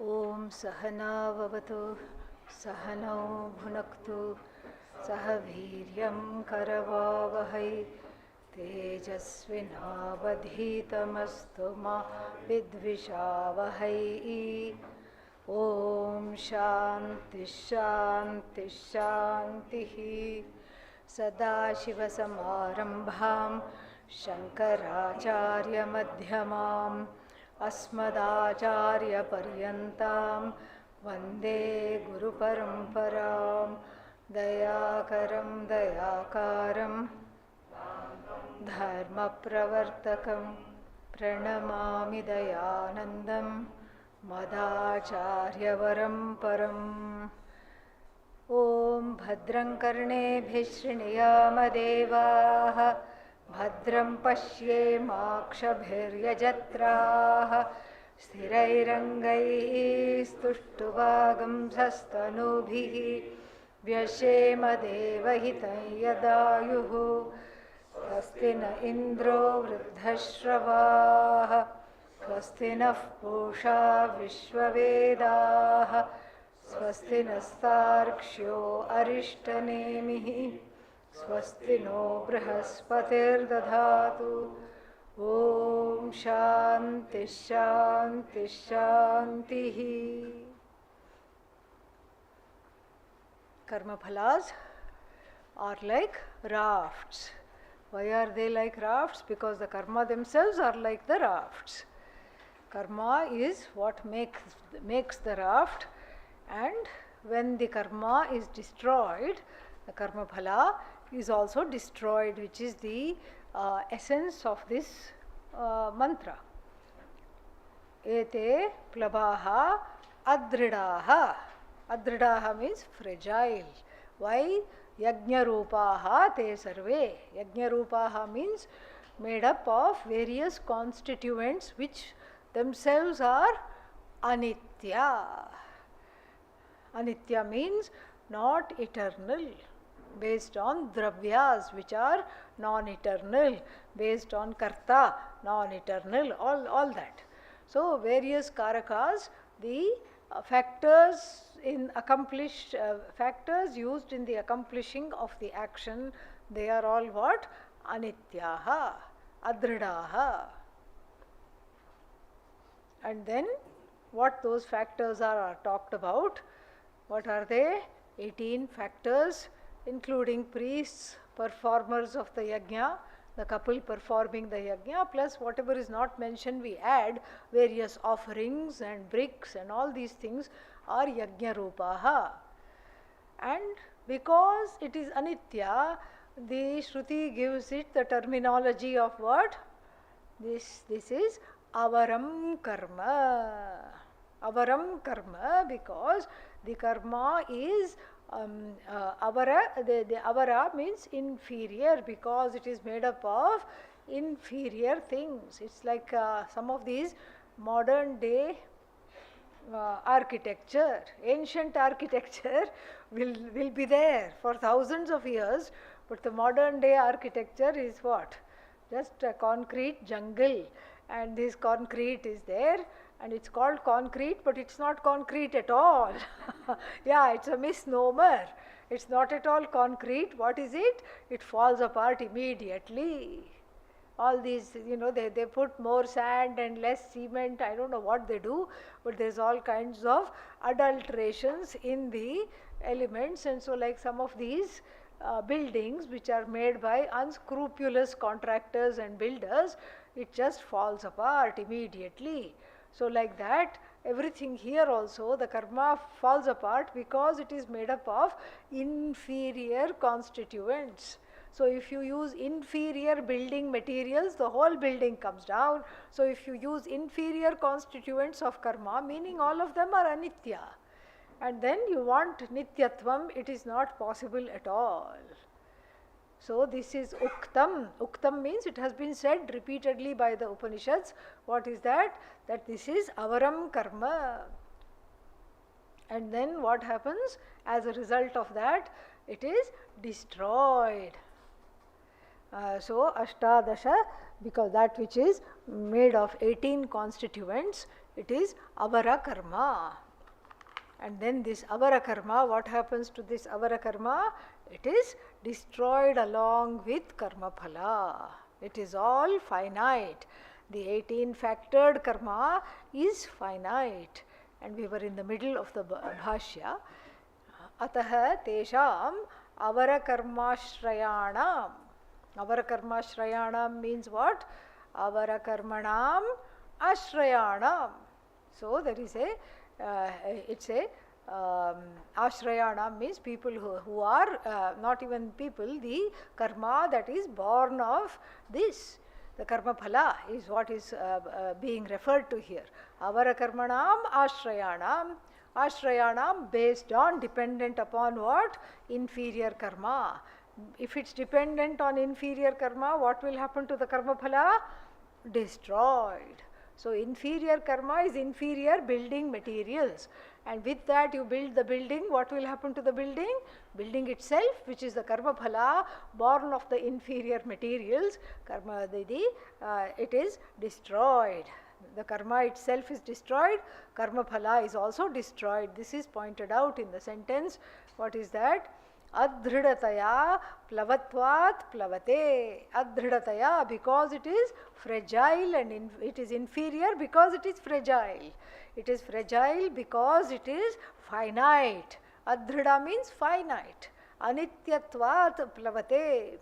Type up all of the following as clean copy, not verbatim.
Om Sahana Vavatu Sahano Bhunaktu Sahaviryam Karavavahai Tejasvinavadhitamastu ma Vidvishavahai. Om Shanti Shanti Shanti. Sadashivasamarambham Shankaracharya Madhyamam Asmadacharya Paryantam Vande Guru Paramparam Dayakaram Dayakaram Dharma Pravartakam Pranamami Dayanandam Madacharya Varam. Om Bhadram Karnebhih Shriniyaama Devaah Bhadram Pashyemakshabhiryajatraah Sthirairangaiः Stuštuvagam Sastanubhih Vyashema Devahitam Yadayuh Swasti na Indro Vruddhashravah Swasti nः Pusha Vishwavedaah Swasti nastarkshyo arishtanemihi Swasti no brihaspatirdadhatu. Om Shanti Shanti Shanti. Karma phalas are like rafts. Why are they like rafts? Because the karma themselves are like the rafts. Karma is what makes the raft. And when the karma is destroyed, the karma phala is also destroyed, which is the essence of this mantra. Ete plabaha adridaha. Adridaha means fragile. Why? Yajna rupaha te sarve. Yajna rupaha means made up of various constituents which themselves are anitya. Anitya means not eternal, based on dravyas which are non-eternal, based on karta, non-eternal, all that. So various karakas, the factors used in the accomplishing of the action, they are all what? Anityaha, adridaha. And then what those factors are talked about. What are they? 18 factors, including priests, performers of the yajna, the couple performing the yajna, plus whatever is not mentioned we add, various offerings and bricks and all these things are yajna rupaha. And because it is anitya, the Shruti gives it the terminology of what? This is avaram karma. Avaram karma, because the karma is avara. The avara means inferior, because it is made up of inferior things. It's like some of these modern day architecture, ancient architecture will be there for thousands of years, but the modern day architecture is what? Just a concrete jungle, and this concrete is there. And it's called concrete, but it's not concrete at all. Yeah, it's a misnomer. It's not at all concrete. What is it? It falls apart immediately. All these, they put more sand and less cement. I don't know what they do, but there's all kinds of adulterations in the elements. And so like some of these buildings which are made by unscrupulous contractors and builders, it just falls apart immediately. So like that, everything here also, the karma falls apart because it is made up of inferior constituents. So if you use inferior building materials, the whole building comes down. So if you use inferior constituents of karma, meaning all of them are anitya. And then you want nityatvam, it is not possible at all. So this is uktam. Uktam means it has been said repeatedly by the Upanishads. What is that? That this is avaram karma. And then what happens? As a result of that, it is destroyed. So ashtadasha, because that which is made of 18 constituents it is avara karma. And then this avara karma, what happens to this avara karma? It is destroyed along with karma phala. It is all finite. The 18-factored karma is finite. And we were in the middle of the bhashya. Ataha tesham avara karmashrayanam. Avara karmashrayanam means what? Avara karmanam ashrayanam. So there is a it's a ashrayana means people who are not even people, the karma that is born of this. The karma phala is what is being referred to here. Avara karmanam ashrayanam. Ashrayanam based on, dependent upon what? Inferior karma. If it's dependent on inferior karma, what will happen to the karma phala? Destroyed. So inferior karma is inferior building materials, and with that you build the building. What will happen to the building? Building itself, which is the karma phala born of the inferior materials, karma it is destroyed. The karma itself is destroyed, karma phala is also destroyed. This is pointed out in the sentence. What is that? Adhridataya plavatvat plavate. Adhridataya, because it is fragile, and it is inferior because it is fragile. It is fragile because it is finite. Adhrida means finite. Anityatvat plavate.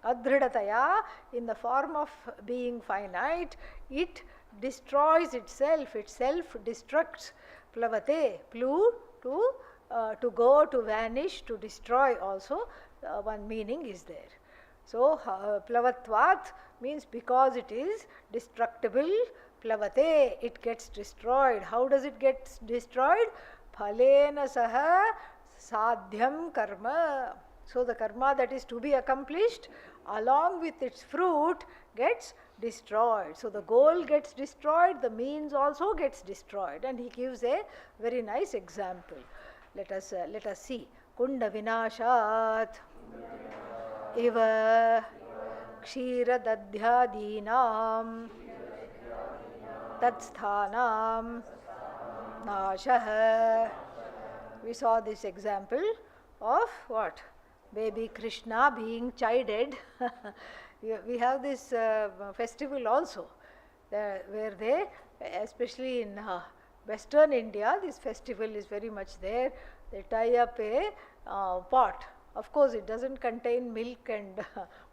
Adhridataya, in the form of being finite, it destroys itself. It self-destructs. Plavate, plu, to go, to vanish, to destroy also, one meaning is there. So, plavatvat means because it is destructible. Plavate, it gets destroyed. How does it get destroyed? Phalena saha sadhyam karma. So, the karma that is to be accomplished along with its fruit gets destroyed. So, the goal gets destroyed, the means also gets destroyed, and he gives a very nice example. Let us see. Kunda vinashat iva kshira dadhyadinam tatsthanam nashah. We saw this example of what? Baby Krishna being chided. We have this festival also, where they, especially in Western India, this festival is very much there. They tie up a pot. Of course, it doesn't contain milk and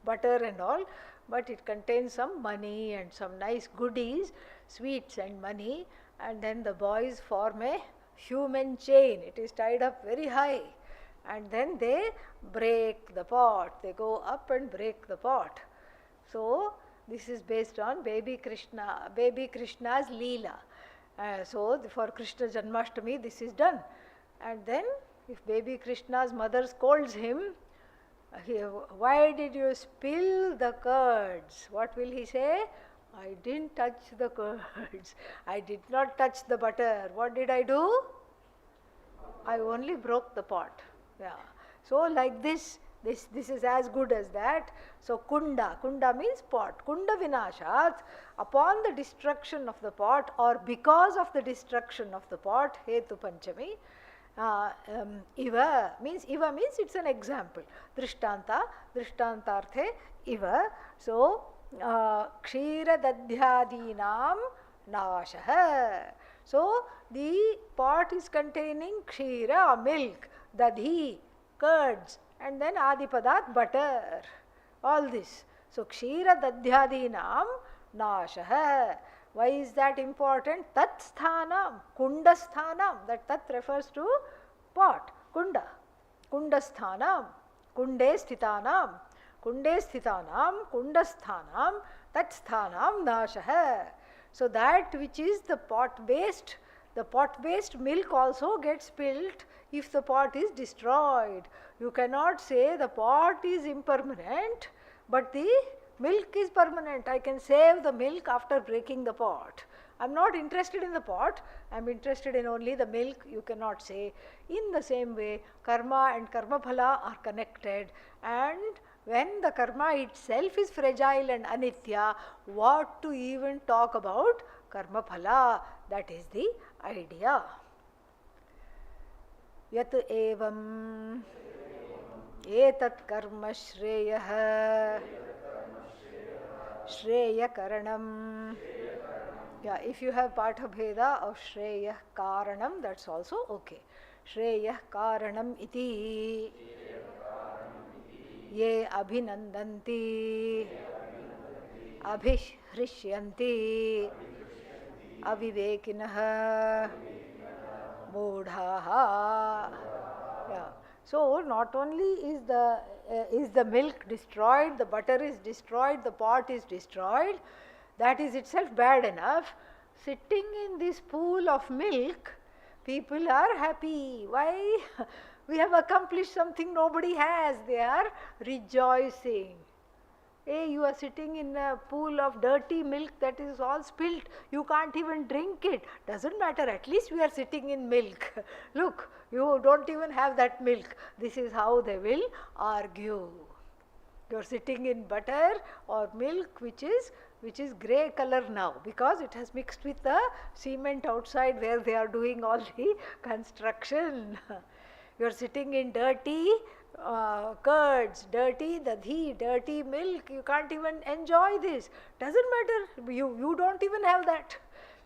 butter and all, but it contains some money and some nice goodies, sweets and money, and then the boys form a human chain. It is tied up very high, and then they break the pot. They go up and break the pot. So, this is based on baby Krishna's Leela. So, for Krishna Janmashtami this is done. And then if baby Krishna's mother scolds him, why did you spill the curds? What will he say? I didn't touch the curds. I did not touch the butter. What did I do? I only broke the pot. Yeah. So, like this is as good as that. So, kunda means pot. Kunda vinashat, upon the destruction of the pot, or because of the destruction of the pot, hetu panchami. Iva means it's an example. Drishtantarthe iva. So, kshira dadhyadinam nashah. So, the pot is containing kshira, milk, dadhi, curds, and then adipadat, butter, all this. So, kshira dadhyadinam nashah. Why is that important? Tat sthanam, kunda sthanam. That tat refers to pot, kunda. Kunda sthanam, kunde sthitanam, kunda sthanam, tat sthanam nashah. So, that which is the pot based milk also gets spilled if the pot is destroyed. You cannot say the pot is impermanent, but the milk is permanent. I can save the milk after breaking the pot. I am not interested in the pot, I am interested in only the milk. You cannot say. In the same way, karma and karma phala are connected, and when the karma itself is fragile and anitya, what to even talk about karma phala. That is the idea. Yat evam etat karma shreyah shreya karanam. Yeah, if you have Patha Bheda of Shreya Karanam, that's also okay. Shreya Karanam iti ye abhinandanti abhishrisyanti avivekinah modhaha. Yeah. So not only is the milk destroyed, the butter is destroyed, the pot is destroyed. That is itself bad enough. Sitting in this pool of milk, people are happy. Why? We have accomplished something nobody has. They are rejoicing. Hey, you are sitting in a pool of dirty milk that is all spilt. You can't even drink it. Doesn't matter. At least we are sitting in milk. Look, you don't even have that milk. This is how they will argue. You are sitting in butter or milk which is grey color now because it has mixed with the cement outside where they are doing all the construction. You are sitting in dirty curds, dirty dadhi, dirty milk. You can't even enjoy this. Doesn't matter. You don't even have that.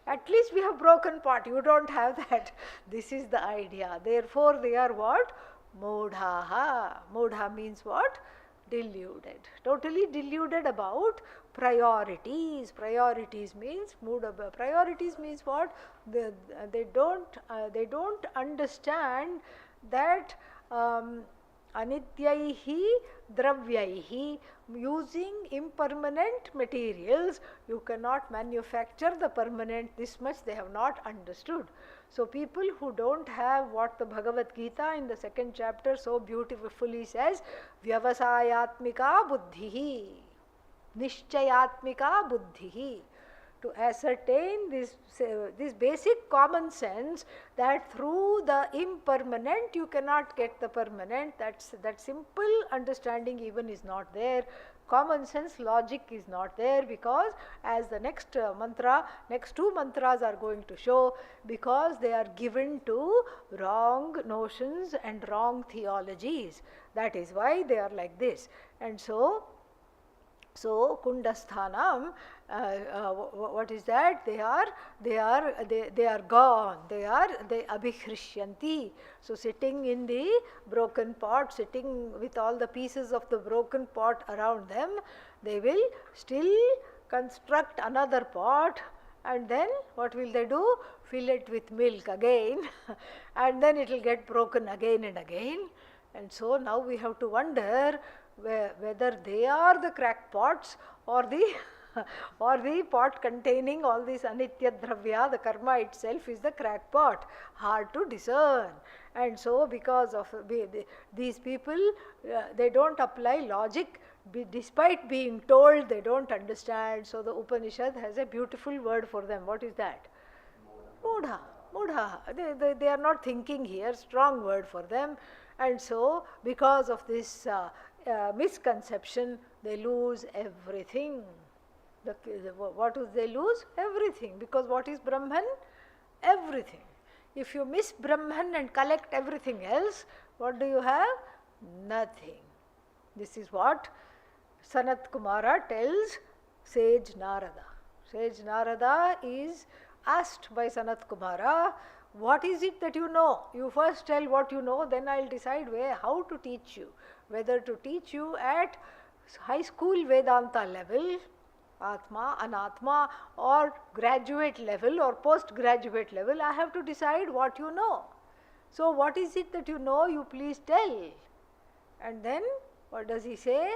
At least we have broken pot. You don't have that. This is the idea. Therefore, they are what? Modhaha. Modha means what? Deluded. Totally deluded about priorities. Priorities means priorities means what? They don't understand that anityaihi dravyaihi, using impermanent materials you cannot manufacture the permanent. This much they have not understood. So people who don't have what the Bhagavad Gita in the 2nd chapter so beautifully says, vyavasayatmika buddhihi, nishchayatmika buddhihi, to ascertain this basic common sense that through the impermanent you cannot get the permanent. That simple understanding even is not there. Common sense logic is not there, because as the next two mantras are going to show, because they are given to wrong notions and wrong theologies. That is why they are like this. And so Kundasthanam, what is that? They are gone. They abhihrishyanti. So sitting in the broken pot, sitting with all the pieces of the broken pot around them, they will still construct another pot, and then what will they do? Fill it with milk again and then it will get broken again and again. And so now we have to wonder whether they are the crackpots or the pot containing all this anitya dravya. The karma itself is the crackpot, hard to discern. And so because of these people, they don't apply logic. Despite being told, they don't understand. So the Upanishad has a beautiful word for them. What is that? Mudha. Mudha. They are not thinking here. Strong word for them. And so because of this misconception, they lose everything. What do they lose? Everything. Because what is Brahman? Everything. If you miss Brahman and collect everything else, what do you have? Nothing. This is what Sanat Kumara tells sage Narada. Sage Narada is asked by Sanat Kumara, what is it that you know? You first tell what you know, then I'll decide how to teach you. Whether to teach you at high school Vedanta level, Atma, Anatma, or graduate level or postgraduate level, I have to decide what you know. So what is it that you know? You please tell. And then what does he say?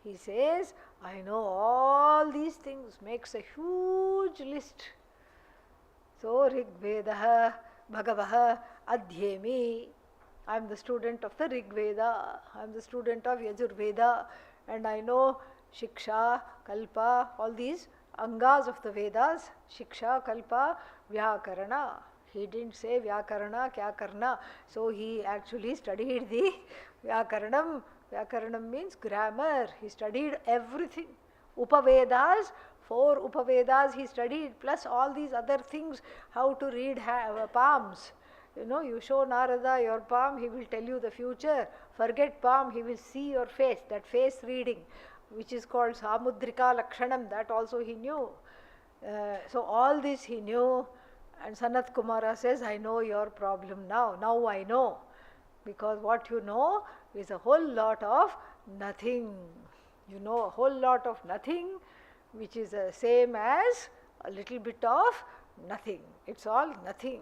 He says, I know all these things, makes a huge list. So Rig Vedaha Bhagavaha Adhyemi. I am the student of the Rig Veda, I am the student of Yajur Veda, and I know Shiksha, Kalpa, all these Angas of the Vedas, Shiksha, Kalpa, Vyakarana. He didn't say Vyakarana, Kya Karna. So he actually studied the Vyakaranam. Vyakaranam means grammar. He studied everything. Upavedas, 4 Upavedas he studied, plus all these other things, how to read palms. You show Narada your palm, he will tell you the future. Forget palm, he will see your face, that face reading, which is called Samudrika Lakshanam, that also he knew. So all this he knew, and Sanat Kumara says, I know your problem now. Now I know. Because what you know is a whole lot of nothing. You know a whole lot of nothing, which is the same as a little bit of nothing. It's all nothing.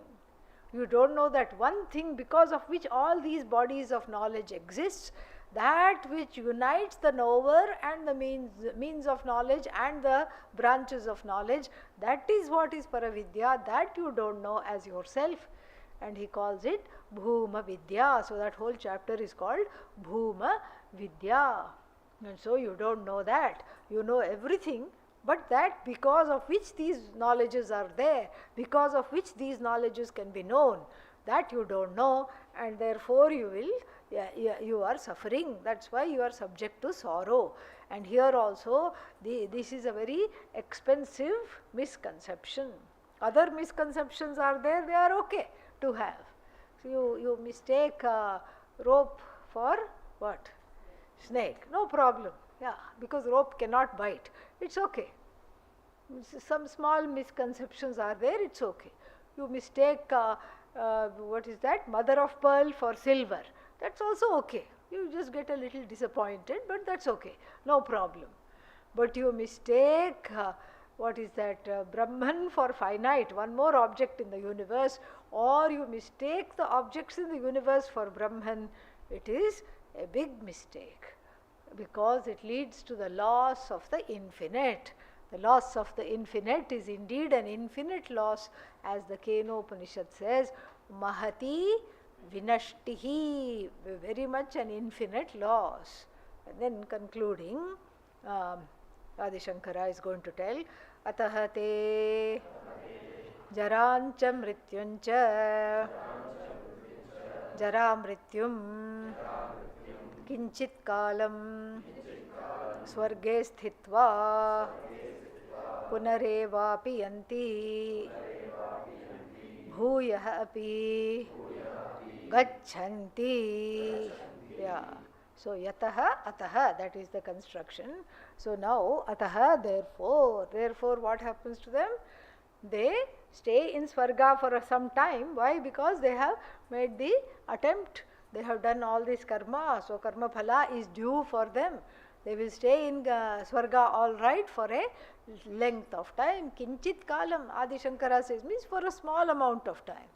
You don't know that one thing because of which all these bodies of knowledge exists, that which unites the knower and the means of knowledge and the branches of knowledge, that is what is Paravidya, that you don't know as yourself. And he calls it Bhuma Vidya. So that whole chapter is called Bhuma Vidya. And so you don't know that. You know everything, but that because of which these knowledges are there, because of which these knowledges can be known, that you don't know, and therefore you are suffering. That's why you are subject to sorrow. And here also, this is a very expensive misconception. Other misconceptions are there, they are okay to have. So you mistake rope for what? Snake. No problem. Yeah, because rope cannot bite. It's okay. Some small misconceptions are there, it's okay. You mistake what is that? Mother of pearl for silver. That's also okay. You just get a little disappointed, but that's okay. No problem. But you mistake what is that? Brahman for finite, one more object in the universe, or you mistake the objects in the universe for Brahman, it is a big mistake, because it leads to the loss of the infinite. The loss of the infinite is indeed an infinite loss, as the Keno Upanishad says, Mahati Vinashtihi, very much an infinite loss. And then concluding, Adi Shankara is going to tell, Ataha te jarancha mrityuncha jara mrityum kinchit kalam swarge sthitva punarevapi yanti bhuyah api gachanti. Yeah. So yataha ataha, that is the construction. So now ataha, therefore what happens to them? They stay in Swarga for some time. Why? Because they have made the attempt. They have done all this karma. So karma phala is due for them. They will stay in Swarga all right for a length of time. Kinchit kalam, Adi Shankara says, means for a small amount of time.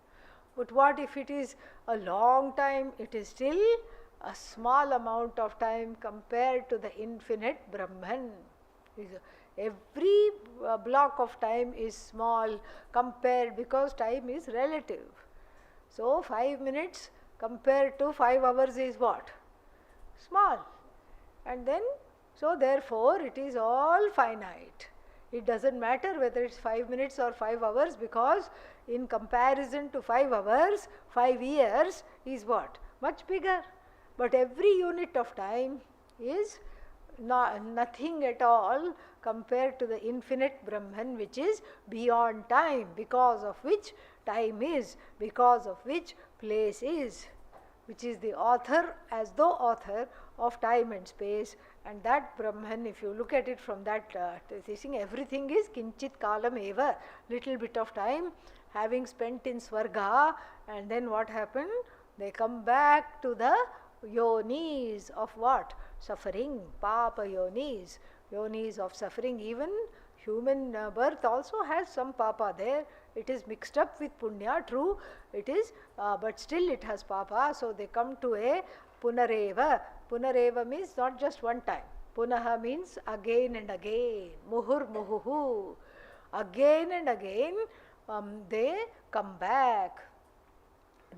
But what if it is a long time? It is still a small amount of time compared to the infinite Brahman. Every block of time is small compared, because time is relative. So 5 minutes compared to 5 hours is what? Small. And then, so therefore it is all finite. It doesn't matter whether it's 5 minutes or 5 hours, because in comparison to 5 hours, 5 years is what? Much bigger. But every unit of time is nothing at all compared to the infinite Brahman, which is beyond time, because of which time is, because of which place is, which is the author, as though author of time and space. And that Brahman, if you look at it from that thing, everything is kinchit kalam eva, little bit of time having spent in Swarga, and then what happened? They come back to the yonis of what? Suffering, papa yonis, yonis of suffering. Even human birth also has some papa there. It is mixed up with punya, true, it is, but still it has papa. So they come to a punareva. Punareva means not just one time. Punaha means again and again. Muhur muhuhu. Again and again they come back.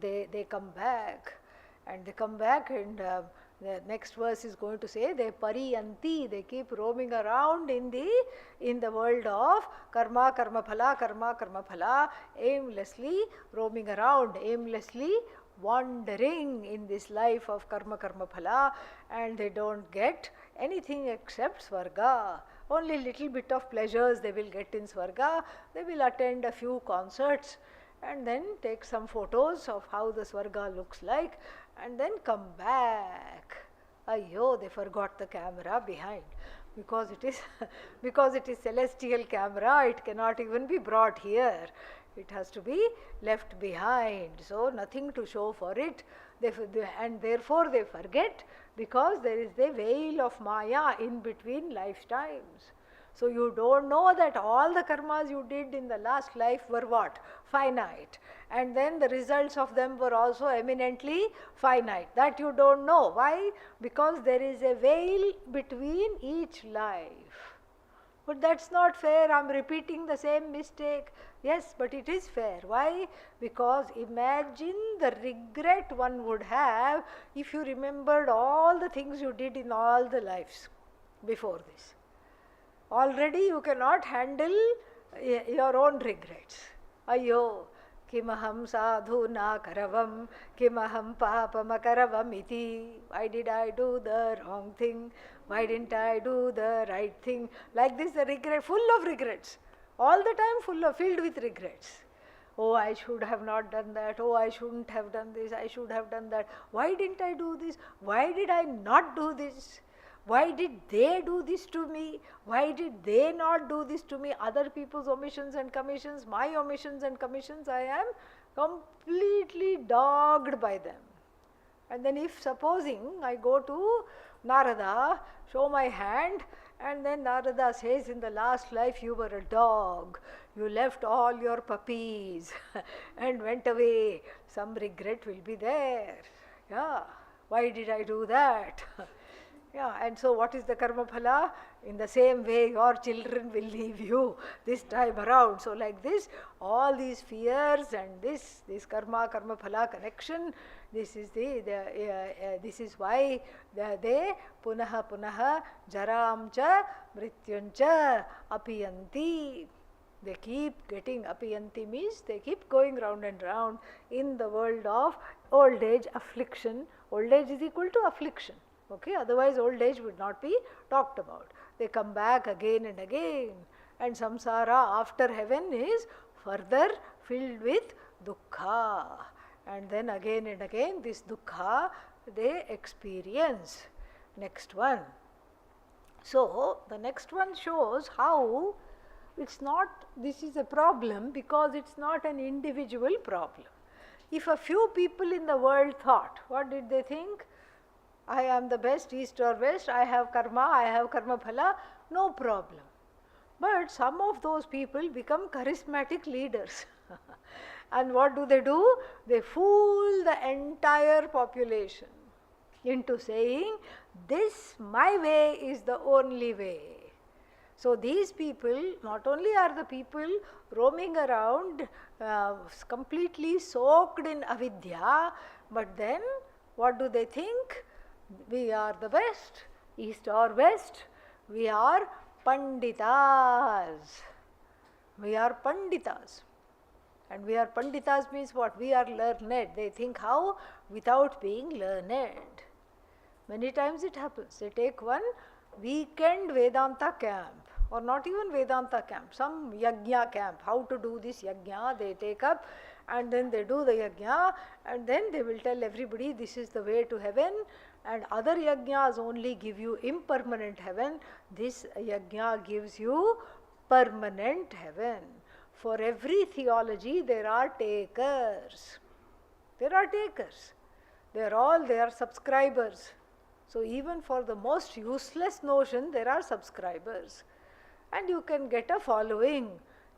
They come back. And they come back, and the next verse is going to say, they pariyanti, they keep roaming around in the world of karma, karma phala, aimlessly roaming around, aimlessly wandering in this life of karma phala, and they don't get anything except Swarga. only little bit of pleasures they will get in Swarga. They will attend a few concerts and then take some photos of how the Swarga looks like and then come back. Ayyo, they forgot the camera behind. Because it is because it is celestial camera, it cannot even be brought here. It has to be left behind. So nothing to show for it. And therefore they forget, because there is the veil of Maya in between lifetimes. So you don't know that all the karmas you did in the last life were what? Finite. And then the results of them were also eminently finite. That you don't know. Why? Because there is a veil between each life. But that's not fair. I'm repeating the same mistake. Yes, but it is fair. Why? Because imagine the regret one would have if you remembered all the things you did in all the lives before this. Already you cannot handle your own regrets. Ayyo, kimaham sadhuna karavam, kimaham papamakaravamiti. Iti. Why did I do the wrong thing? Why didn't I do the right thing? Like this, the regret, full of regrets. All the time filled with regrets. Oh, I should have not done that. Oh, I shouldn't have done this. I should have done that. Why didn't I do this? Why did I not do this? Why did they do this to me? Why did they not do this to me? Other people's omissions and commissions, my omissions and commissions, I am completely dogged by them. And then if supposing I go to Narada, show my hand, and then Narada says, in the last life you were a dog, you left all your puppies and went away. Some regret will be there. Yeah, why did I do that? Yeah, and so what is the karma phala? In the same way, your children will leave you this time around. So like this, all these fears and this karma phala connection, this is this is why they punaha jaramcha mrityuncha apiyanti. They keep getting apiyanti means they keep going round and round in the world of old age affliction. Old age is equal to affliction. Okay, otherwise old age would not be talked about. They come back again and again, and samsara after heaven is further filled with dukkha, and then again and again this dukkha they experience. Next one. So the next one shows how it's not, this is a problem because it's not an individual problem. If a few people in the world thought, what did they think? I am the best, east or west, I have karma phala, no problem. But some of those people become charismatic leaders. And what do? They fool the entire population into saying, this my way is the only way. So these people, not only are the people roaming around completely soaked in avidya, but then what do they think? We are the best, east or west, we are panditas. We are panditas. And we are panditas means what? We are learned. They think how? Without being learned. Many times it happens. They take one weekend Vedanta camp, or not even Vedanta camp, some yajna camp. How to do this yajna they take up, and then they do the yajna, and then they will tell everybody this is the way to heaven, and other yajnas only give you impermanent heaven. This yajna gives you permanent heaven. For every theology there are takers. There are takers. They are subscribers. So even for the most useless notion there are subscribers. And you can get a following.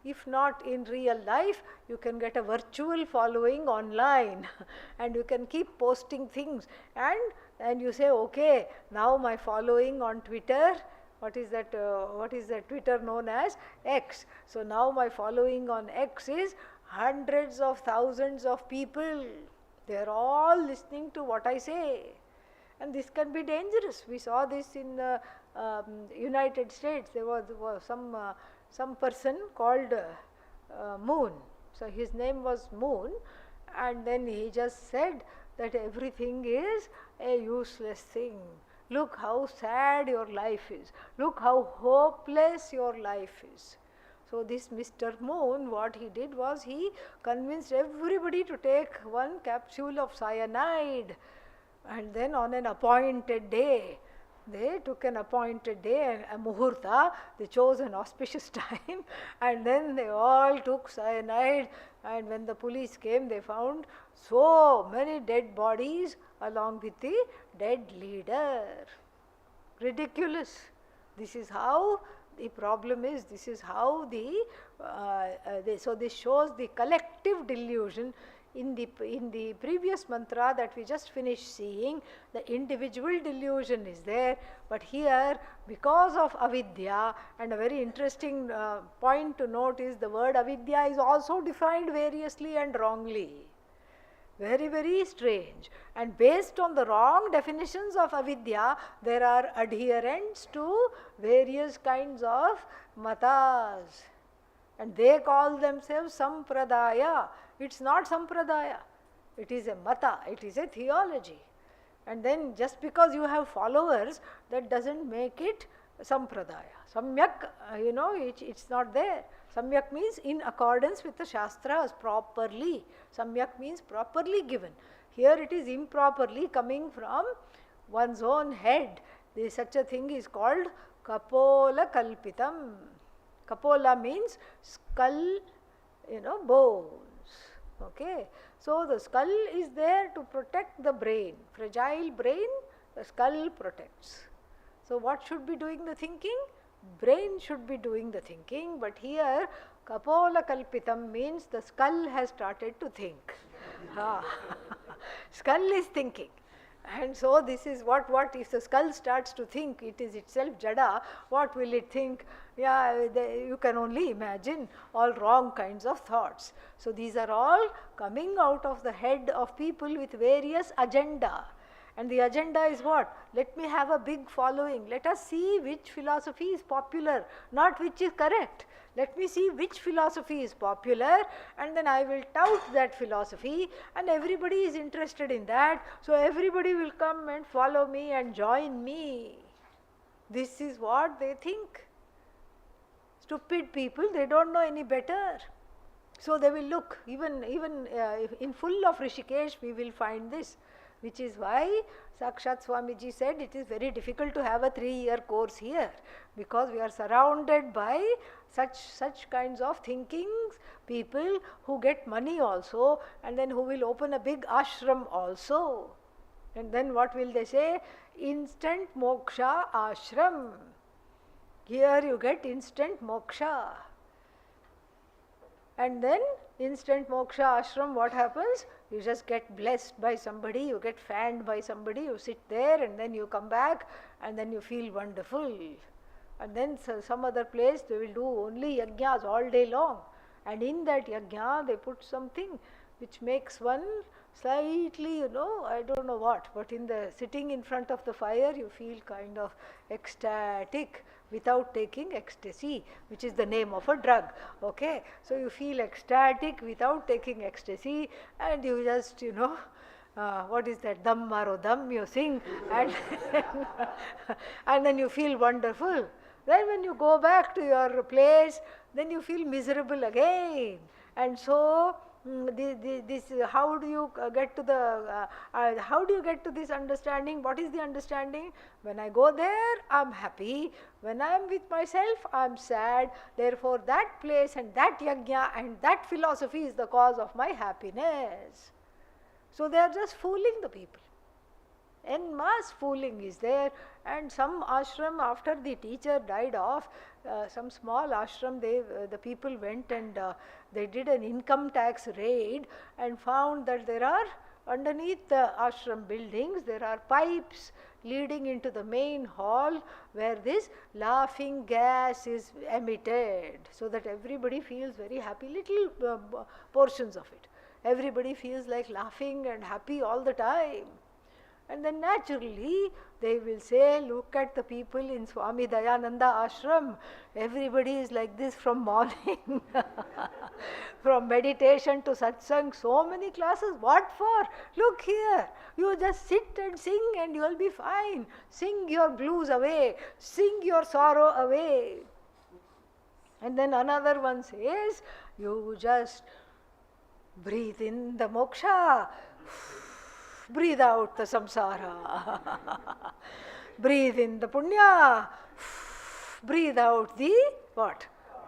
If not in real life, you can get a virtual following online and you can keep posting things, and you say, okay, now my following on Twitter, what is that Twitter known as? X. So now my following on X is hundreds of thousands of people. They are all listening to what I say. And this can be dangerous. We saw this in the United States. There was some person called Moon. So his name was Moon, and then he just said that everything is a useless thing. Look how sad your life is. Look how hopeless your life is. So this Mr. Moon, what he did was he convinced everybody to take one capsule of cyanide, and then on an appointed day, they took an appointed day, a muhurta, they chose an auspicious time, and then they all took cyanide, and when the police came, they found so many dead bodies along with the dead leader. Ridiculous. This is how the problem is. This is how so this shows the collective delusion. In the previous mantra that we just finished seeing, the individual delusion is there, but here, because of avidya, and a very interesting point to note is the word avidya is also defined variously and wrongly. Very, very strange. And based on the wrong definitions of avidya, there are adherents to various kinds of matas. And they call themselves sampradaya. It's not sampradaya. It is a mata. It is a theology. And then just because you have followers, that doesn't make it sampradaya. Samyak, it's not there. Samyak means in accordance with the Shastras, properly. Samyak means properly given. Here it is improperly coming from one's own head. Such a thing is called kapola kalpitam. Kapola means skull, bones. Okay. So the skull is there to protect the brain. Fragile brain, the skull protects. So what should be doing the thinking? Brain should be doing the thinking, but here kapola kalpitam means the skull has started to think. Skull is thinking. And so this is what if the skull starts to think, it is itself jada, what will it think? You can only imagine all wrong kinds of thoughts. So these are all coming out of the head of people with various agenda. And the agenda is what? Let me have a big following. Let us see which philosophy is popular, not which is correct. Let me see which philosophy is popular, and then I will tout that philosophy, and everybody is interested in that, so everybody will come and follow me and join me. This is what they think. Stupid people, they don't know any better. So they will look, even in full of Rishikesh, we will find this. Which is why Sakshat Swamiji said it is very difficult to have a 3-year course here, because we are surrounded by such kinds of thinkings, people who get money also, and then who will open a big ashram also. And then what will they say? Instant moksha ashram. Here you get instant moksha. And then instant moksha ashram, what happens? You just get blessed by somebody, you get fanned by somebody, you sit there and then you come back and then you feel wonderful. And then some other place they will do only yajnas all day long. And in that yajna they put something which makes one slightly, I don't know what, but sitting in front of the fire you feel kind of ecstatic without taking ecstasy, which is the name of a drug. Okay, so you feel ecstatic without taking ecstasy, and you just, what is that, dam maro dam, you sing, and and then you feel wonderful. Then when you go back to your place, then you feel miserable again. And so how do you get to this understanding? What is the understanding? When I go there, I'm happy. When I am with myself, I'm sad. Therefore, that place and that yajna and that philosophy is the cause of my happiness. So they are just fooling the people. En masse fooling is there. And some ashram, after the teacher died off, some small ashram, the people went and they did an income tax raid and found that there are, underneath the ashram buildings, there are pipes leading into the main hall where this laughing gas is emitted, so that everybody feels very happy, little portions of it. Everybody feels like laughing and happy all the time. And then naturally they will say, look at the people in Swami Dayananda ashram. Everybody is like this from morning. From meditation to satsang, so many classes. What for? Look here. You just sit and sing and you will be fine. Sing your blues away. Sing your sorrow away. And then another one says, you just breathe in the moksha. Breathe out the samsara. Breathe in the punya. Breathe out the what?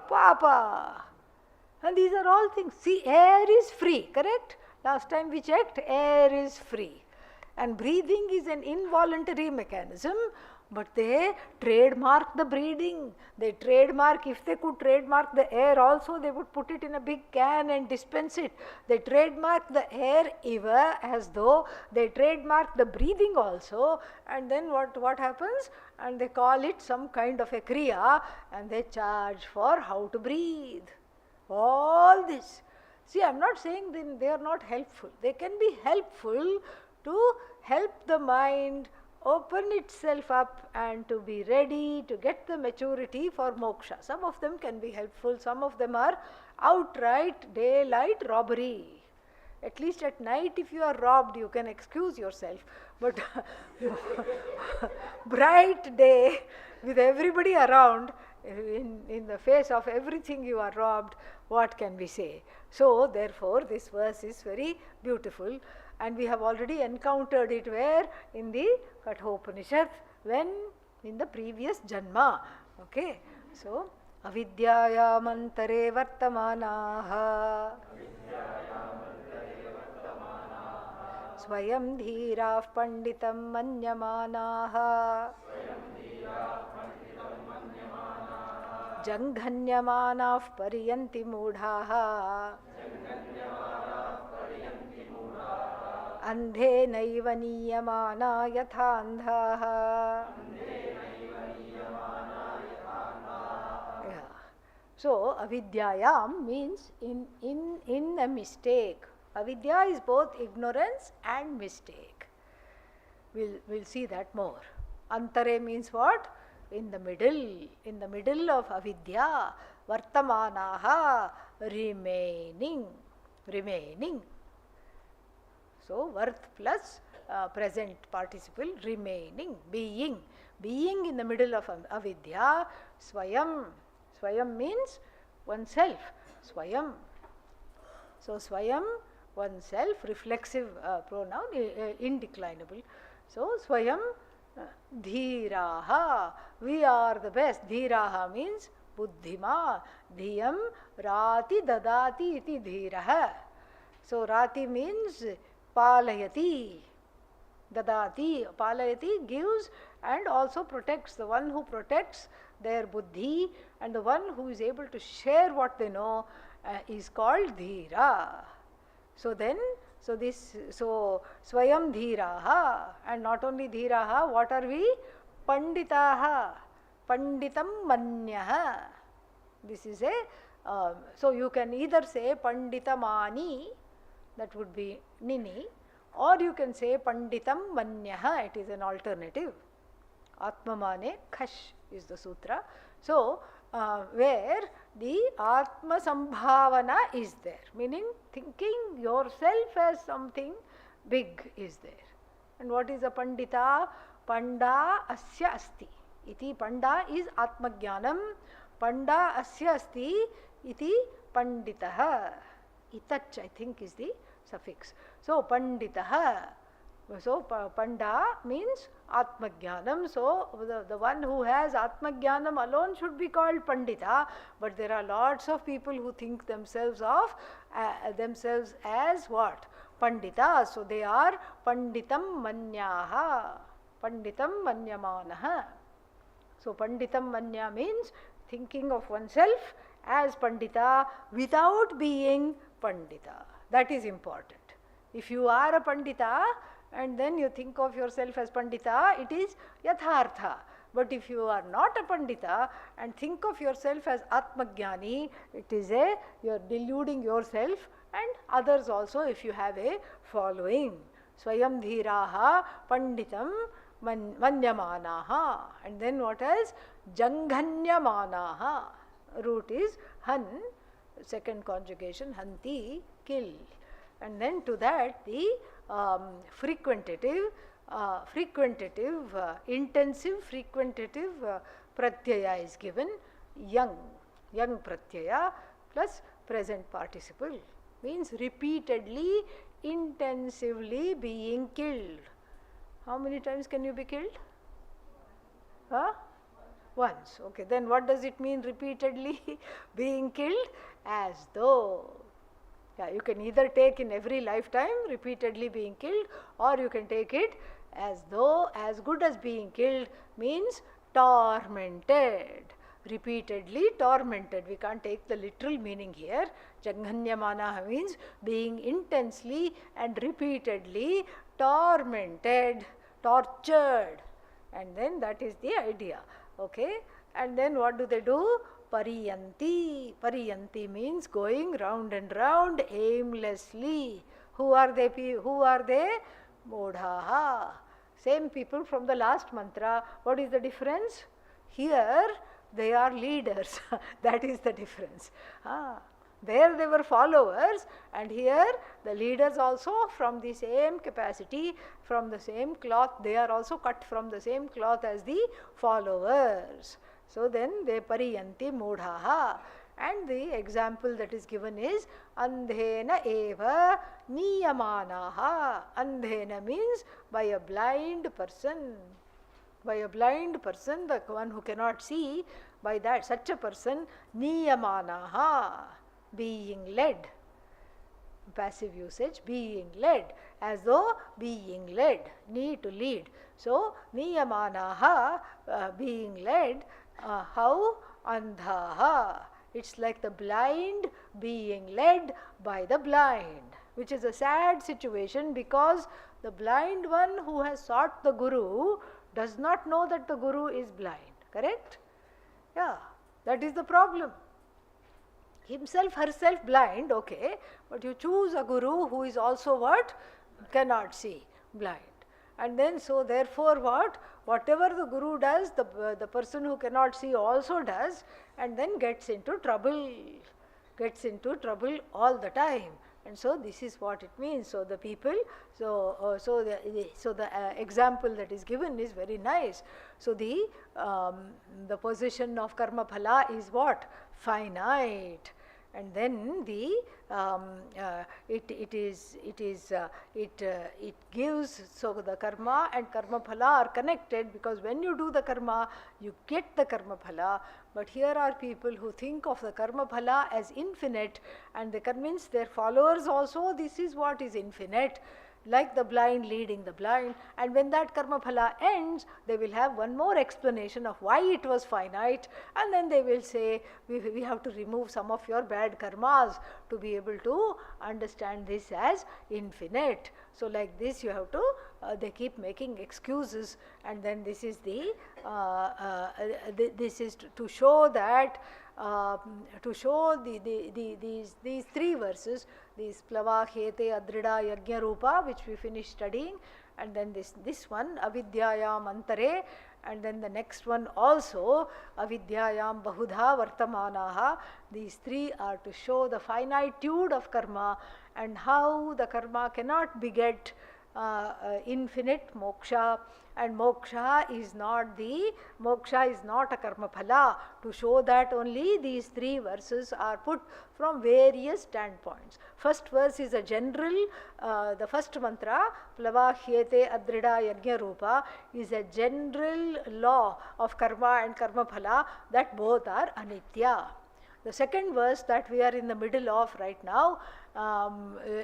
Papa. And these are all things. See, air is free, correct? Last time we checked, air is free. And breathing is an involuntary mechanism, but they trademark the breathing. They trademark, if they could trademark the air also, they would put it in a big can and dispense it. They trademark the air eva as though they trademark the breathing also, and then what happens? And they call it some kind of a kriya, and they charge for how to breathe. All this. See, I am not saying they are not helpful. They can be helpful to help the mind open itself up and to be ready to get the maturity for moksha. Some of them can be helpful, some of them are outright daylight robbery. At least at night, if you are robbed, you can excuse yourself. But bright day with everybody around, in the face of everything you are robbed, what can we say? So therefore this verse is very beautiful, and we have already encountered it where? In the Kathopanishad, when? In the previous janma. Okay, so avidyayamantare vartamanaha swayam dhirah panditam manyamanaha janghanyamanaah pariyanti mudhaah andhe naiva niyamana yatha andhaah. So avidyayam means in a mistake. Avidya is both ignorance and mistake. We'll see that more. Antare means what? In the middle of avidya, vartamanaha, remaining. So worth plus present participle, remaining, being in the middle of avidya. Swayam means oneself. Swayam. So swayam, oneself, reflexive pronoun, indeclinable. So swayam dhiraha, we are the best. Dhiraha means buddhima, dhiyam rati dadati iti dhiraha. So rati means palayati, dadati, palayati gives and also protects. The one who protects their buddhi and the one who is able to share what they know is called dhira. So then, so swayam dhiraha, and not only dhiraha, what are we? Panditaha, panditam manyaha. This is a, so you can either say panditamani, that would be nini, or you can say panditam manyaha, it is an alternative. Atmamane khash is the sutra. So where the Atma Sambhavana is there, meaning thinking yourself as something big is there. And what is a Pandita? Panda asya asti. Iti Panda is Atma Jnanam. Panda asya asti iti Panditaha. Itach, I think, is the suffix. So Panditaha. So Panda means Atma Jnanam. So the one who has Atma Jnanam alone should be called Pandita. But there are lots of people who think themselves as what? Pandita. So they are Panditam Manyaha. Panditam Manyamanaha. So Panditam Manya means thinking of oneself as Pandita without being Pandita. That is important. If you are a Pandita and then you think of yourself as Pandita, it is Yathartha. But if you are not a Pandita and think of yourself as Atmajnani, it is you are deluding yourself and others also if you have a following. Swayam dhiraha panditam manyamanaha. And then what else? Janghanyamanaha. Root is han, second conjugation, hanti, kill. And then to that the intensive frequentative pratyaya is given, young pratyaya plus present participle, means repeatedly, intensively being killed. How many times can you be killed? Once. Okay, then what does it mean repeatedly being killed? As though. Yeah, you can either take in every lifetime repeatedly being killed, or you can take it as though, as good as being killed means tormented. Repeatedly tormented. We can't take the literal meaning here. Janghanyamana means being intensely and repeatedly tormented, tortured. And then that is the idea. Okay. And then what do? Pariyanti. Pariyanti means going round and round aimlessly. Who are they? Modhaha. Same people from the last mantra. What is the difference? Here they are leaders. That is the difference. There they were followers, and here the leaders also from the same capacity, from the same cloth. They are also cut from the same cloth as the followers. So then they pariyanti modhaha. And the example that is given is andhena eva niyamanaha. Andhena means by a blind person. By a blind person, the one who cannot see, by that such a person, niyamanaha, being led. Passive usage, being led, as though being led, need to lead. So niyamanaha, being led. How? Andhaha. It's like the blind being led by the blind, which is a sad situation, because the blind one who has sought the Guru does not know that the Guru is blind. Correct? Yeah, that is the problem. Himself, herself blind, okay, but you choose a Guru who is also what? Cannot see, blind. And then so therefore what? Whatever the Guru does, the person who cannot see also does, and then gets into trouble all the time. And so this is what it means. So the people, so the example that is given is very nice. So the position of karma phala is what? Finite. And then the it gives, so the karma and karma phala are connected, because when you do the karma you get the karma phala. But here are people who think of the karma phala as infinite, and they convince their followers also this is what is infinite, like the blind leading the blind. And when that karma phala ends, they will have one more explanation of why it was finite, and then they will say we have to remove some of your bad karmas to be able to understand this as infinite. So like this you have to, they keep making excuses, and then this is the this is to show that to show these three verses, these plava, hete, adrida, yajna rupa, which we finished studying, and then this one avidyayam antare, and then the next one also avidyayam bahudha vartamanaha. These three are to show the finitude of karma and how the karma cannot beget infinite moksha, and moksha is not a karma phala. To show that only these three verses are put from various standpoints. First verse is a general, the first mantra, plava, hyete, adrida, yajna rupa, is a general law of karma and karma phala, that both are anitya. The second verse that we are in the middle of right now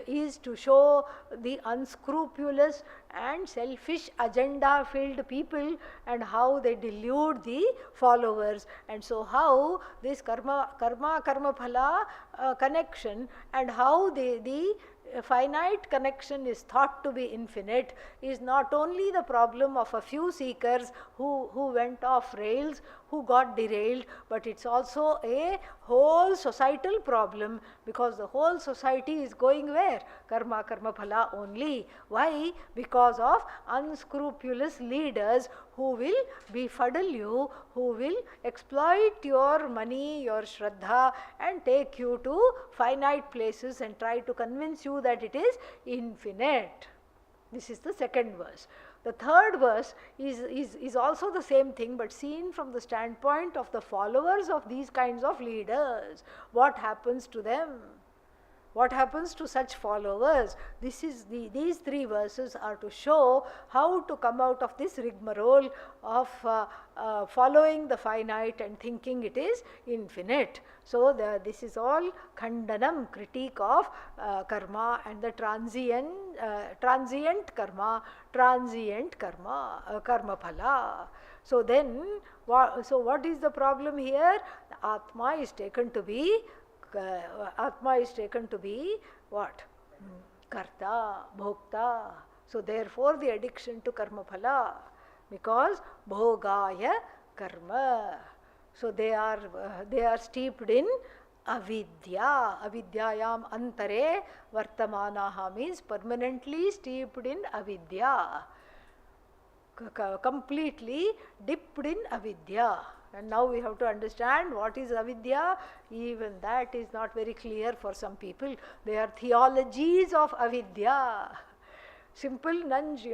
is to show the unscrupulous and selfish agenda filled people and how they delude the followers, and so how this karma phala connection, and how the a finite connection is thought to be infinite is not only the problem of a few seekers who went off rails, who got derailed, but it's also a whole societal problem, because the whole society is going where? Karma, karma phala only. Why? Because of unscrupulous leaders who will befuddle you, who will exploit your money, your shraddha, and take you to finite places and try to convince you that it is infinite. This is the second verse. The third verse is also the same thing, but seen from the standpoint of the followers of these kinds of leaders. What happens to them? What happens to such followers? These three verses are to show how to come out of this rigmarole of following the finite and thinking it is infinite. So this is all khandanam, critique of karma and the transient karma, karma phala. So then, what is the problem here? The Atma is taken to be what? Karta, bhokta. So therefore the addiction to karma phala, because bhogaya karma. So they are steeped in avidya. Avidyayam antare vartamanaha means permanently steeped in avidya. Completely dipped in avidya. And now we have to understand what is avidya. Even that is not very clear for some people. They are theologies of avidya. Simple nanj,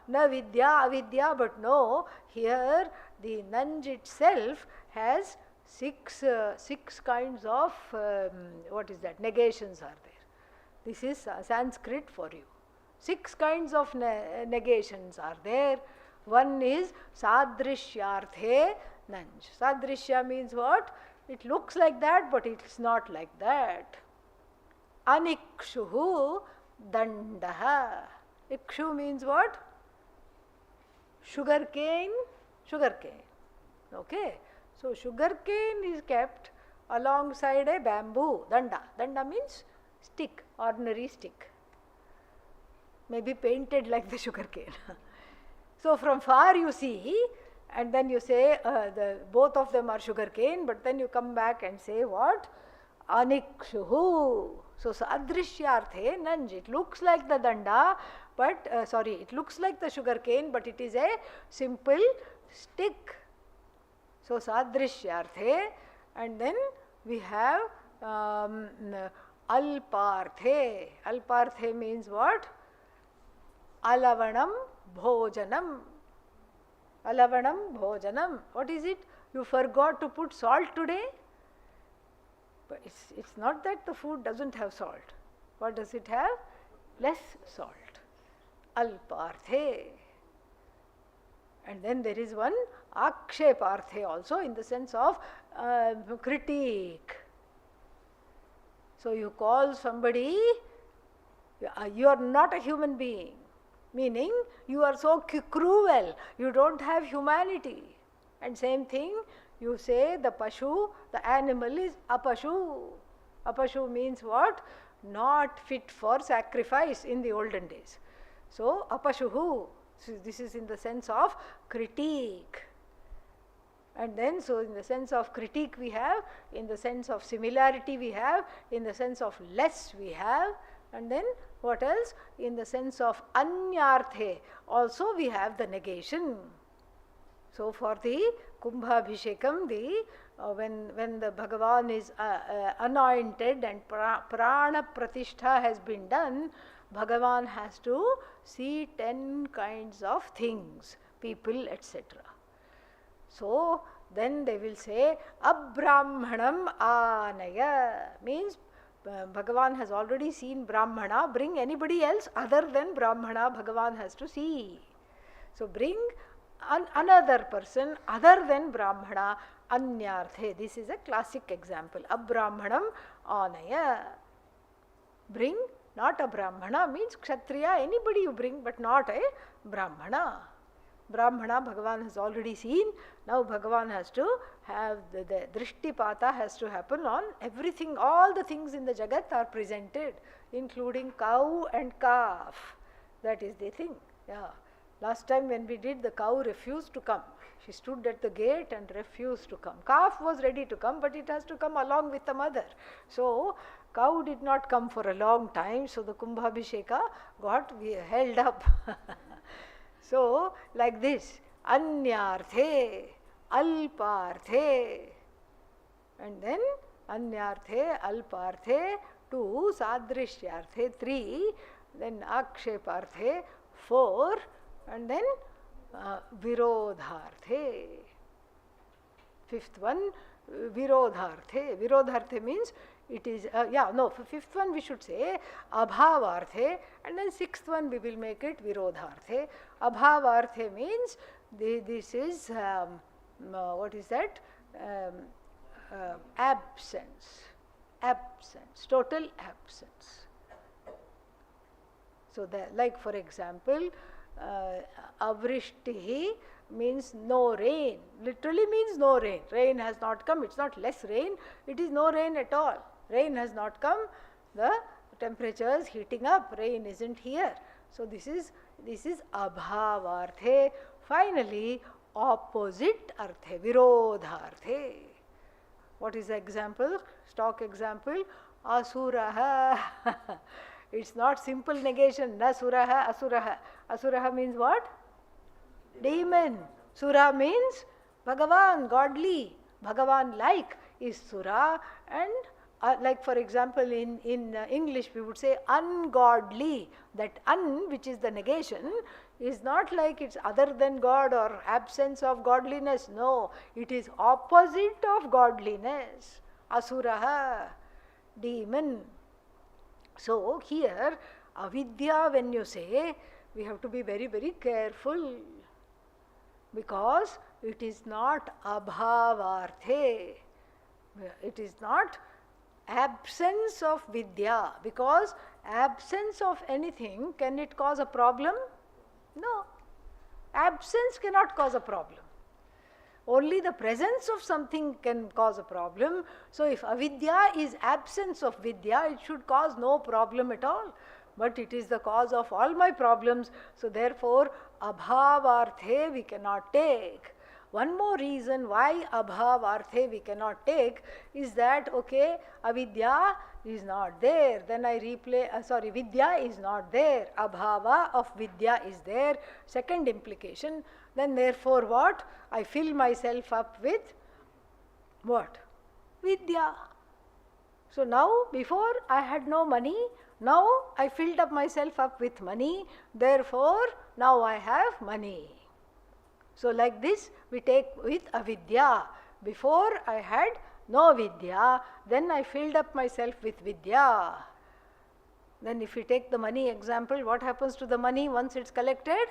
na vidya, avidya, but no, here the nanj itself has six kinds of, negations are there. This is Sanskrit for you. 6 kinds of negations are there. One is sadrishyarthe nanj. Sadrishya means what? It looks like that, but it's not like that. Anikshuhu dandaha. Ikshu means what? Sugarcane. Okay. So sugarcane is kept alongside a bamboo. Danda. Danda means stick, ordinary stick. Maybe painted like the sugarcane. So from far you see, and then you say both of them are sugarcane, but then you come back and say what? Anikshuhu. So sadrishyarthe nanj. It looks like the danda, but it looks like the sugarcane, but it is a simple stick. So sadrishyarthe, and then we have alparthe. Alparthe means what? Alavanam bhojanam. Alavanam bhojanam. What is it? You forgot to put salt today? But it's not that the food doesn't have salt. What does it have? Less salt. Alparthe. And then there is one aksheparthe also, in the sense of critique. So you call somebody, you are not a human being. Meaning, you are so cruel, you don't have humanity. And same thing, you say the pashu, the animal is apashu. Apashu means what? Not fit for sacrifice in the olden days. So, apashuhu. So this is in the sense of critique. And then, so in the sense of critique we have, in the sense of similarity we have, in the sense of less we have, and then what else? In the sense of anyarthe also we have the negation. So for the Kumbhabhishekam, when the Bhagavan is anointed and prana pratishtha has been done, Bhagavan has to see 10 kinds of things, people, etc. So then they will say Abrahmanam Anaya, means Bhagavan has already seen Brahmana, bring anybody else other than Brahmana, Bhagavan has to see. So bring another person other than Brahmana, Anyarthe. This is a classic example. Abrahmanam Anaya. Bring not a Brahmana, means Kshatriya, anybody you bring, but not a Brahmana. Brahmana, Bhagavan has already seen. Now Bhagavan has to have the Drishtipata has to happen on everything. All the things in the Jagat are presented, including cow and calf. That is the thing. Yeah. Last time when we did, the cow refused to come. She stood at the gate and refused to come. Calf was ready to come, but it has to come along with the mother. So cow did not come for a long time, so the Kumbhabhisheka got held up. So, like this, Anyarthe, Alparthe, and then Anyarthe, Alparthe, 2, Sadrishyarthe, 3, then Aksheparthe, 4, and then Virodharthe. Fifth one, Virodharthe. Virodharthe means it is, fifth one we should say Abhavarthe, and then sixth one we will make it Virodharthe. Abhavarthe means this is, what is that? Absence. Absence, total absence. So, like for example, Avrishtihi means no rain, literally means no rain. Rain has not come, it's not less rain, it is no rain at all. Rain has not come, the temperature is heating up, rain isn't here. So this is Abhavarthe. Finally, opposite Arthe, Virodharthe. What is the example? Stock example, Asuraha. It's not simple negation, na suraha, asuraha. Asuraha means what? Demon. Sura means Bhagavan, godly. Bhagavan like is Sura, and like for example in English we would say ungodly. That which is the negation is not like it's other than God or absence of godliness. No, it is opposite of godliness. Asuraha, demon. So here avidya, when you say, we have to be very, very careful, because it is not abhavarthe. It is not absence of vidya, because absence of anything, can it cause a problem? No. Absence cannot cause a problem. Only the presence of something can cause a problem. So if avidya is absence of vidya, it should cause no problem at all. But it is the cause of all my problems. So therefore, abhavarthe we cannot take. One more reason why abhavarthe we cannot take is that, okay, avidya is not there. Then I vidya is not there. Abhava of vidya is there. Second implication. Then therefore what? I fill myself up with what? Vidya. So now, before I had no money, now I filled up myself up with money, therefore now I have money. So like this we take with avidya. Before I had no vidya, then I filled up myself with vidya. Then if we take the money example, what happens to the money once it's collected?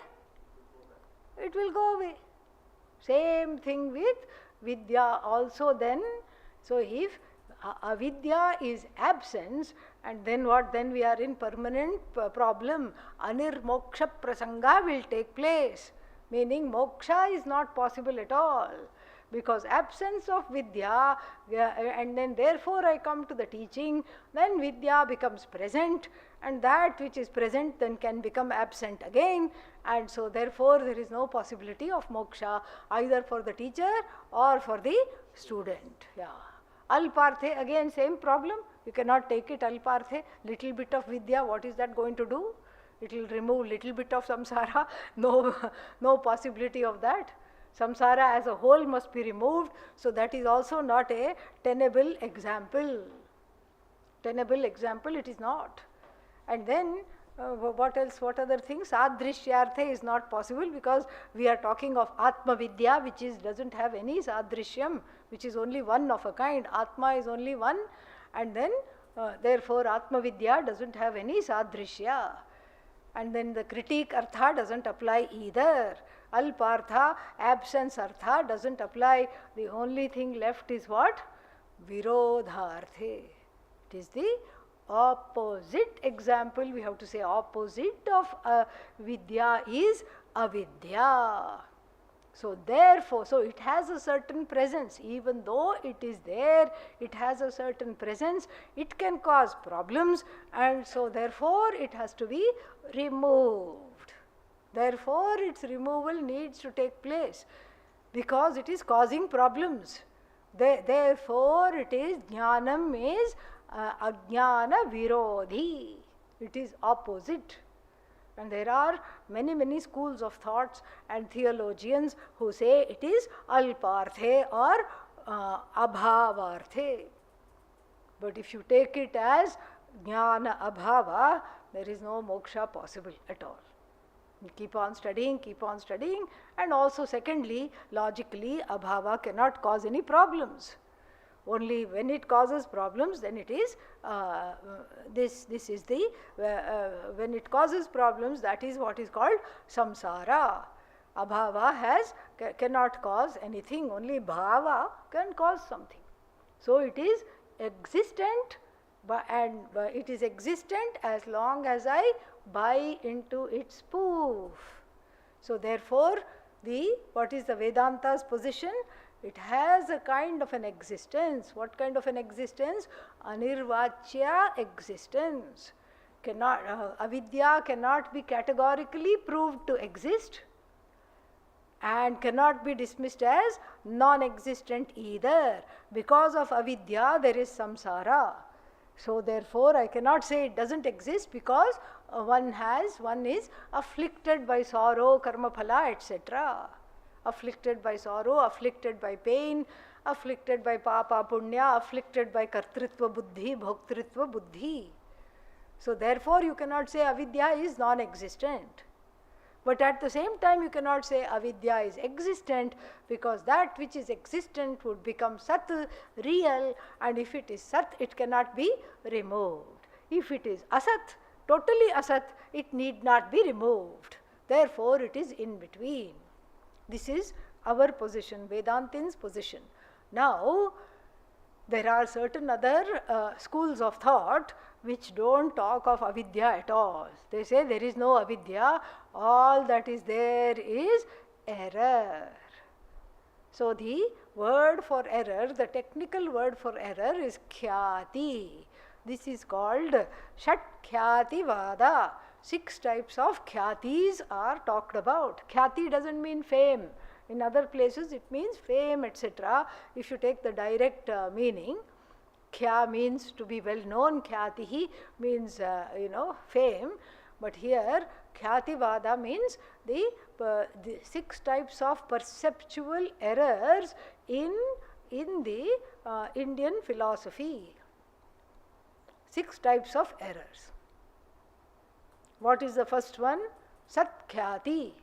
It will go away. Same thing with vidya also then. So if avidya is absence, and then what? Then we are in permanent problem. Anirmoksha prasanga will take place. Meaning moksha is not possible at all. Because absence of vidya, and then therefore I come to the teaching, then vidya becomes present, and that which is present then can become absent again, and so therefore there is no possibility of moksha either for the teacher or for the student. Yeah. Alparthe, again same problem, you cannot take it alparthe, little bit of vidya, what is that going to do? It will remove little bit of samsara, no possibility of that. Samsara as a whole must be removed, so that is also not a tenable example. Tenable example it is not. And then what else, what other things? Sadrishyarthe is not possible, because we are talking of Atmavidya, which doesn't have any sadrishyam, which is only one of a kind. Atma is only one, and then therefore Atmavidya doesn't have any sadrishya. And then the critique artha doesn't apply either. Alpartha, absence artha doesn't apply. The only thing left is what? Virodharthe. It is the opposite example. We have to say opposite of vidya is avidya. So therefore, so it has a certain presence. Even though it is there, it has a certain presence, it can cause problems, and so therefore it has to be removed. Therefore its removal needs to take place because it is causing problems. Therefore it is, jnanam is ajnana virodhi. It is opposite. And there are many schools of thoughts and theologians who say it is alparthe or abhavarthe. But if you take it as jnana abhava, there is no moksha possible at all. You keep on studying, and also secondly, logically, abhava cannot cause any problems. Only when it causes problems, then it is this is the when it causes problems, that is what is called samsara. Abhava cannot cause anything, only bhava can cause something. So it is existent, and it is existent as long as I buy into its spoof. So therefore, what is the Vedanta's position? It has a kind of an existence. What kind of an existence? Anirvachya existence. Avidya cannot be categorically proved to exist and cannot be dismissed as non-existent either. Because of avidya, there is samsara. So therefore, I cannot say it doesn't exist because one is afflicted by sorrow, karma phala, etc. Afflicted by sorrow, afflicted by pain, afflicted by papa punya, afflicted by kartritva buddhi, bhoktritva buddhi. So therefore you cannot say avidya is non-existent. But at the same time you cannot say avidya is existent, because that which is existent would become sat, real, and if it is sat, it cannot be removed. If it is asat, totally asat, it need not be removed. Therefore it is in between. This is our position, Vedantin's position. Now, there are certain other schools of thought which don't talk of avidya at all. They say there is no avidya, all that is there is error. So the word for error, the technical word for error is khyati. This is called Shat Khyati Vada. 6 types of khyatis are talked about. Khyati doesn't mean fame. In other places it means fame, etc. If you take the direct meaning, khya means to be well known, khyatihi means fame. But here khyati vada means the 6 types of perceptual errors in the Indian philosophy. 6 types of errors. What is the first one? Satkhyati.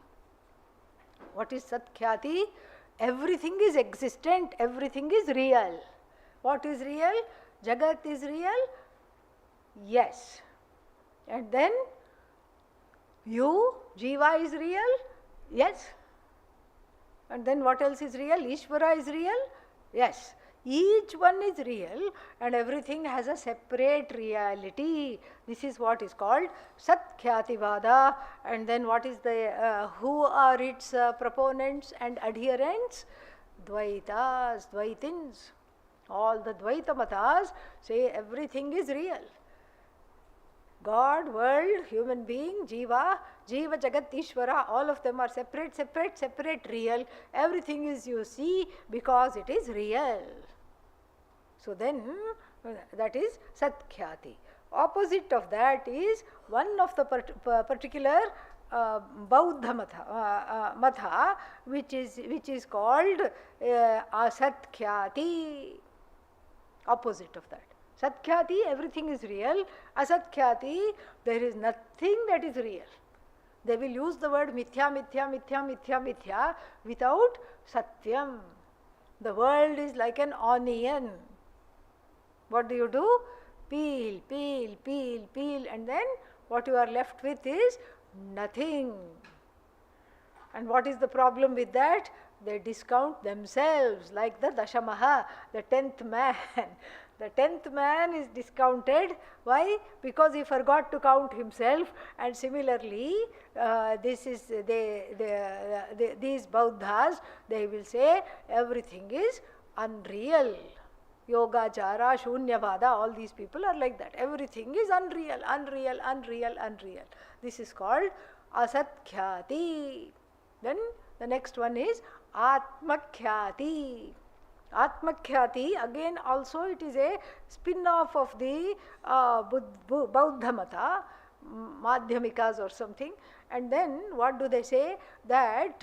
What is Satkhyati? Everything is existent, everything is real. What is real? Jagat is real? Yes. And then you, Jiva is real? Yes. And then what else is real? Ishvara is real? Yes. Each one is real and everything has a separate reality. This is what is called Satkhyati-vada. And then what is the, who are its proponents and adherents? Dvaitas, Dvaitins. All the Dvaita matas say everything is real. God, world, human being, Jiva, Jagat, Ishvara, all of them are separate, real. Everything is you see because it is real. So then that is Satkhyati. Opposite of that is one of the particular Bauddha matha, which is called Asatkyati. Opposite of that. Satkhyati, everything is real. Asatkyati, there is nothing that is real. They will use the word mithya without satyam. The world is like an onion. What do? Peel, and then what you are left with is nothing. And what is the problem with that? They discount themselves, like the Dashamaha, the 10th man. The 10th man is discounted. Why? Because he forgot to count himself. And similarly, these Bauddhas, they will say everything is unreal. Yogachara, Shunyavada, all these people are like that. Everything is unreal, unreal, unreal, unreal. This is called Asatkyati. Then the next one is Atmakhyati. Atmakhyati, again also it is a spin-off of the Bauddha Mata, Madhyamikas or something. And then what do they say? That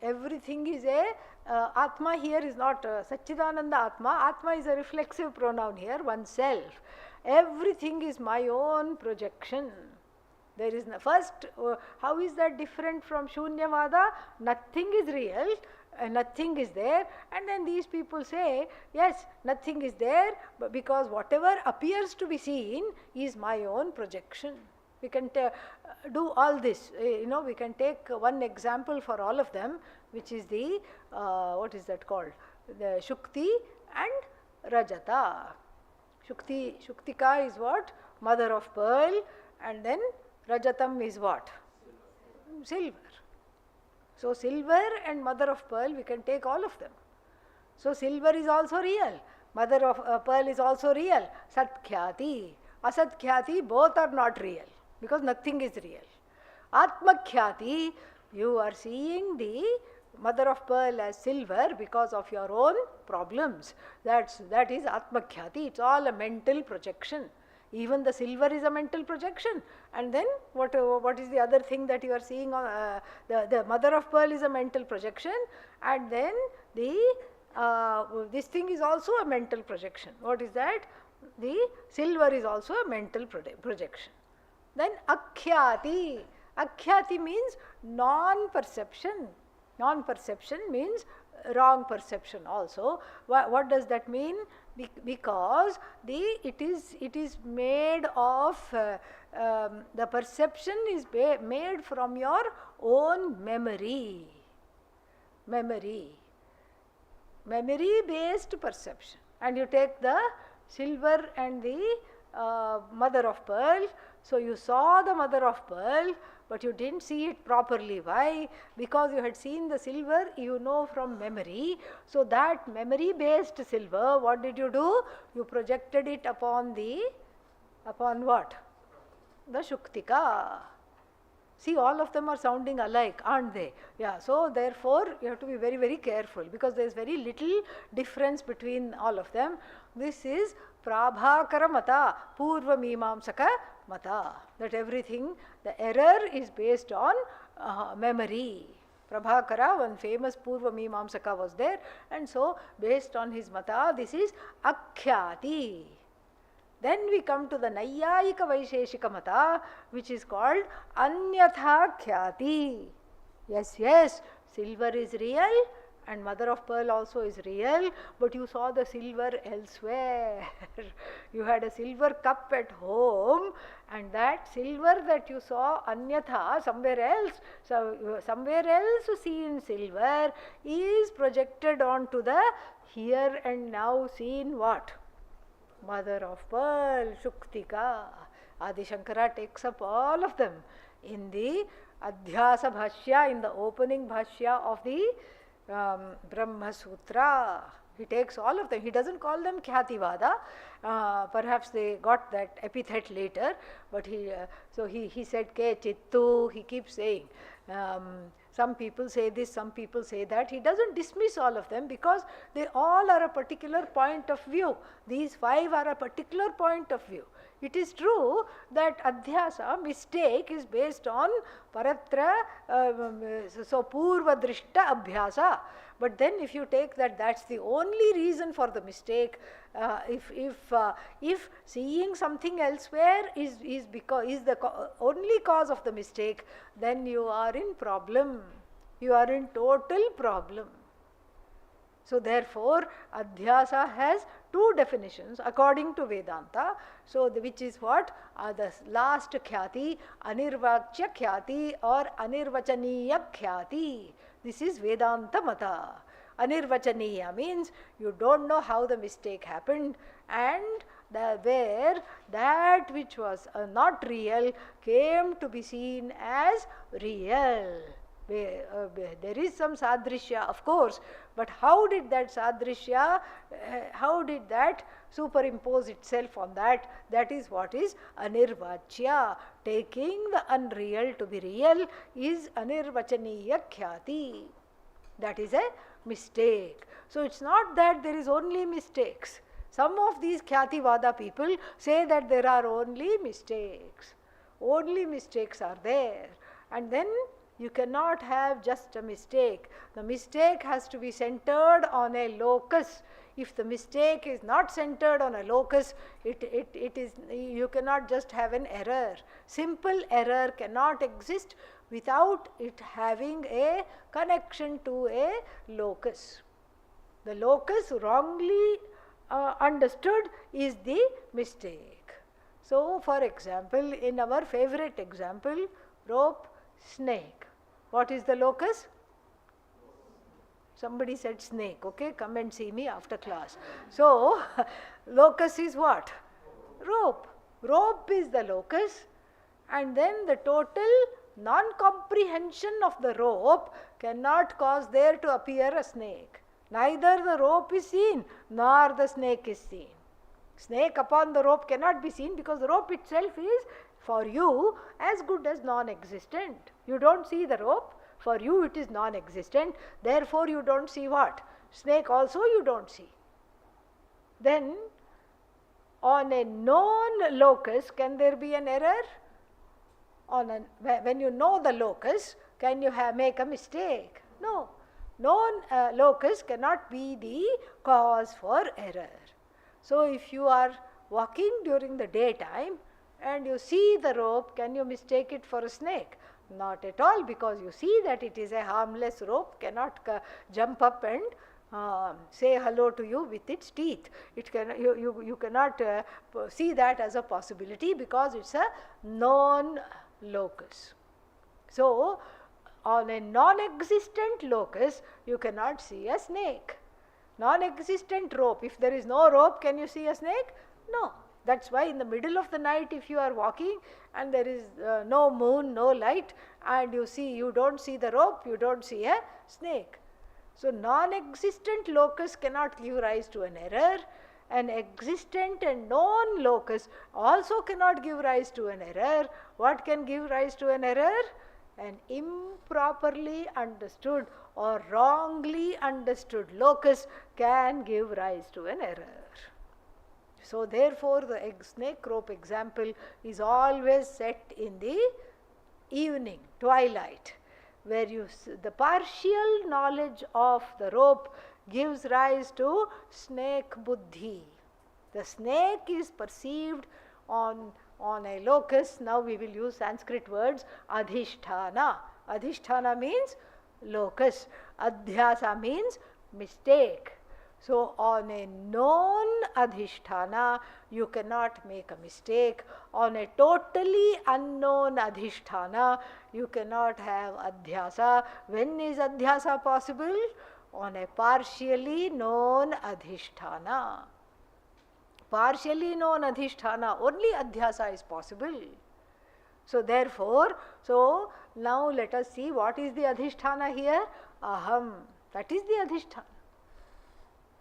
everything is a Atma here is not Satchidananda Atma. Atma is a reflexive pronoun here, oneself. Everything is my own projection. There is no first, how is that different from Shunyavada? Nothing is real, nothing is there. And then these people say, yes, nothing is there, but because whatever appears to be seen is my own projection. We can do all this. We can take one example for all of them, which is the, what is that called? The Shukti and Rajata. Shuktika is what? Mother of pearl, and then Rajatam is what? Silver. So silver and mother of pearl, we can take all of them. So silver is also real. Mother of pearl is also real. Satkhyati, Asatkyati, both are not real because nothing is real. Atmakhyati, you are seeing the mother of pearl as silver because of your own problems. That is Atmakhyati. It's all a mental projection. Even the silver is a mental projection. And then what is the other thing that you are seeing on the mother of pearl is a mental projection, and then this thing is also a mental projection. What is that? The silver is also a mental projection. Then Akhyati. Akhyati means non-perception. Non-perception means wrong perception also. What does that mean? Because it is made of the perception is made from your own memory based perception. And you take the silver and the mother of pearl. So you saw the mother of pearl, but you didn't see it properly. Why? Because you had seen the silver, from memory. So that memory based silver, what did you do? You projected it upon what? The Shuktika. See, all of them are sounding alike, aren't they? Yeah, so therefore you have to be very, very careful because there is very little difference between all of them. This is Prabhakara Mata, Purva Mimamsaka Mata. That everything, the error is based on memory. Prabhakara, one famous Purva Mimamsaka was there, and so based on his Mata, this is Akhyati. Then we come to the Nayyayika Vaisheshika Mata, which is called Anyatha Khyati. Yes, silver is real and mother of pearl also is real, but you saw the silver elsewhere. You had a silver cup at home, and that silver that you saw Anyatha, somewhere else, so somewhere else seen silver is projected onto the here and now seen what? Mother of pearl, Shuktika. Adi Shankara takes up all of them in the Adhyasa Bhashya, in the opening Bhashya of the Brahma Sutra. He takes all of them. He doesn't call them Khyativada. Perhaps they got that epithet later, but he said Ke Chittu, he keeps saying. Some people say this, some people say that. He doesn't dismiss all of them because they all are a particular point of view. These 5 are a particular point of view. It is true that Adhyasa, mistake, is based on Paratra, so Purva Drishta Abhyasa. But then if you take that that's the only reason for the mistake, if seeing something elsewhere is the only cause of the mistake, then you are in problem. You are in total problem. So therefore, Adhyasa has 2 definitions according to Vedanta. So which is what? The last Khyati, Anirvachya Khyati or Anirvachaniya Khyati. This is Vedanta Mata. Anirvachaniya means you don't know how the mistake happened, and where that which was not real came to be seen as real. There is some sadrishya, of course, but how did that sadrishya, how did that superimpose itself on that? That is what is anirvachya. Taking the unreal to be real is anirvachaniya khyati. That is a mistake. So it's not that there is only mistakes. Some of these Khyativada people say that there are only mistakes. Only mistakes are there. And then you cannot have just a mistake. The mistake has to be centered on a locus. If the mistake is not centered on a locus, you cannot just have an error. Simple error cannot exist without it having a connection to a locus. The locus wrongly understood is the mistake. So, for example, in our favorite example, rope, snake. What is the locus? Somebody said snake. Okay, come and see me after class. So, locus is what? Rope. Rope is the locus, and then the total non-comprehension of the rope cannot cause there to appear a snake. Neither the rope is seen nor the snake is seen. Snake upon the rope cannot be seen because the rope itself is for you as good as non-existent. You don't see the rope, for you it is non-existent, therefore you don't see what? Snake also you don't see. Then on a known locus, can there be an error? When you know the locus, can you make a mistake? No. Known locus cannot be the cause for error. So if you are walking during the daytime and you see the rope, can you mistake it for a snake? Not at all, because you see that it is a harmless rope, cannot jump up and say hello to you with its teeth. You cannot see that as a possibility because it's a known locus. So on a non-existent locus, you cannot see a snake. Non-existent rope, if there is no rope, can you see a snake? No. That's why in the middle of the night, if you are walking and there is no moon, no light, and you don't see the rope, you don't see a snake. So non-existent locus cannot give rise to an error. An existent and known locus also cannot give rise to an error. What can give rise to an error? An improperly understood or wrongly understood locus can give rise to an error. So therefore the snake rope example is always set in the evening, twilight, where the partial knowledge of the rope gives rise to snake buddhi. The snake is perceived on a locus. Now we will use Sanskrit words, adhisthana. Adhisthana means locus. Adhyasa means mistake. So on a known adhisthana, you cannot make a mistake. On a totally unknown adhisthana, you cannot have adhyasa. When is adhyasa possible? On a partially known adhisthana. Partially known adhisthana, only adhyasa is possible. So therefore, now let us see what is the adhisthana here. Aham. That is the adhisthana.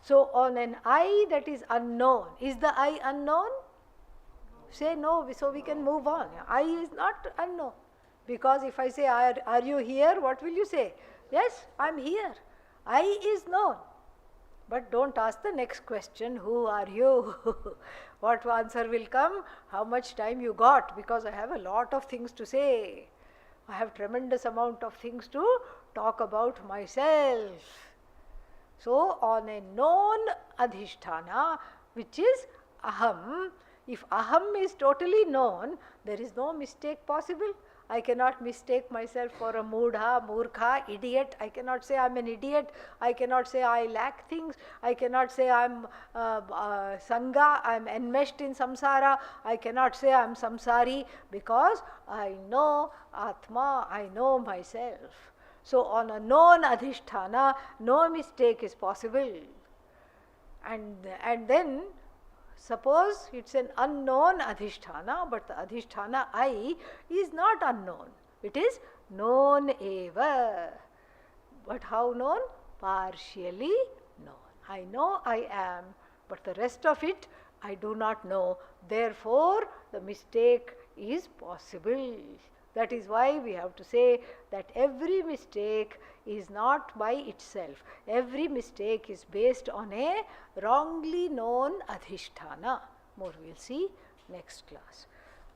So on an I that is unknown, is the I unknown? Say no, so we can move on. I is not unknown. Because if I say, are you here? What will you say? Yes, I am here. I is known. But don't ask the next question, who are you? What answer will come? How much time you got? Because I have a lot of things to say. I have tremendous amount of things to talk about myself. So on a known adhisthana, which is aham, if aham is totally known, there is no mistake possible. I cannot mistake myself for a mudha, murkha, idiot. I cannot say I am an idiot. I cannot say I lack things. I cannot say I am sangha, I am enmeshed in samsara. I cannot say I am samsari, because I know Atma, I know myself. So on a known adhisthana, no mistake is possible. And then Suppose it's an unknown adhisthana, but the adhisthana I is not unknown. It is known eva. But how known? Partially known. I know I am, but the rest of it I do not know. Therefore, the mistake is possible. That is why we have to say that every mistake is not by itself. Every mistake is based on a wrongly known adhisthana. More we will see next class.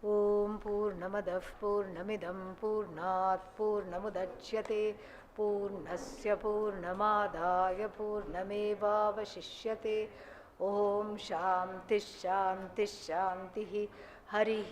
Om Purnamadav Purnamidam Purnat Purnamudachyate Purnasya Purnamadaya Purnamevavashishyate. Om Shanti Shanti Shanti Hari